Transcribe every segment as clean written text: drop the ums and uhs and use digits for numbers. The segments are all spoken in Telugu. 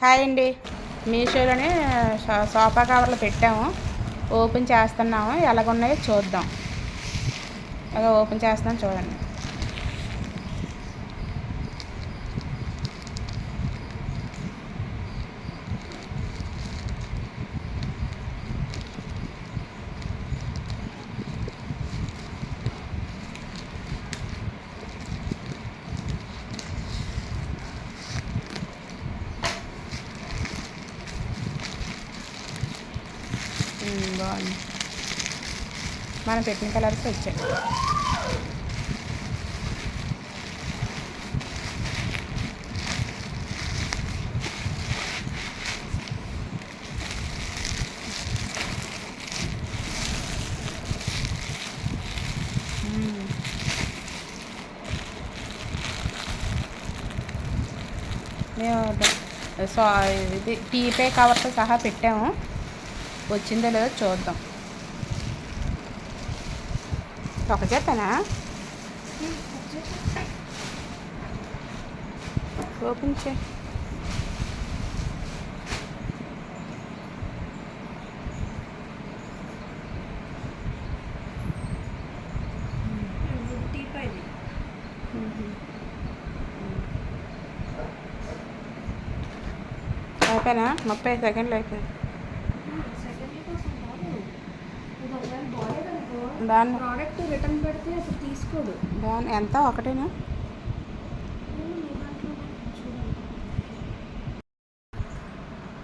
హాయ్ అండి. మీషోలోనే సోఫా కవర్లు పెట్టాము, ఓపెన్ చేస్తున్నాము. ఎలాగున్నాయో చూద్దాం. అలా ఓపెన్ చేస్తున్నాం, చూడండి. బాగుంది. మనం పెట్టిన కలర్స్ వచ్చాయి. మేము ఇది టీపే కవర్తో సహా పెట్టాము. వచ్చిందో లేదో చూద్దాం. ఒక చేతనా ఓపెన్ చే. అయిపోయినా 30 సెకండ్లు అయిపోయింది. దాన్ని ప్రోడక్ట్ రిటర్న్ పెడితే అసలు తీసుకోడు. దాన్ని ఎంత ఒకటేనా?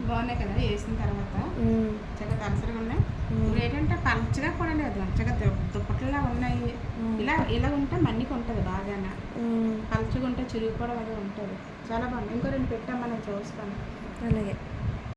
బాగున్నాయి కదా వేసిన తర్వాత. చక్కగా తలసరిగా ఉన్నాయి. ఇప్పుడు ఏంటంటే పలచగా కూడా లేదు, మంచిగా దుప్పట్లా ఉన్నాయి. ఇలా ఉంటే మన్నికి ఉంటుంది బాగానే. పలచగా ఉంటే చిరిగి కూడా అది ఉంటుంది. చాలా బాగుంది. ఇంకో 2 పెట్టాం, మనం చూస్తాను. అలాగే.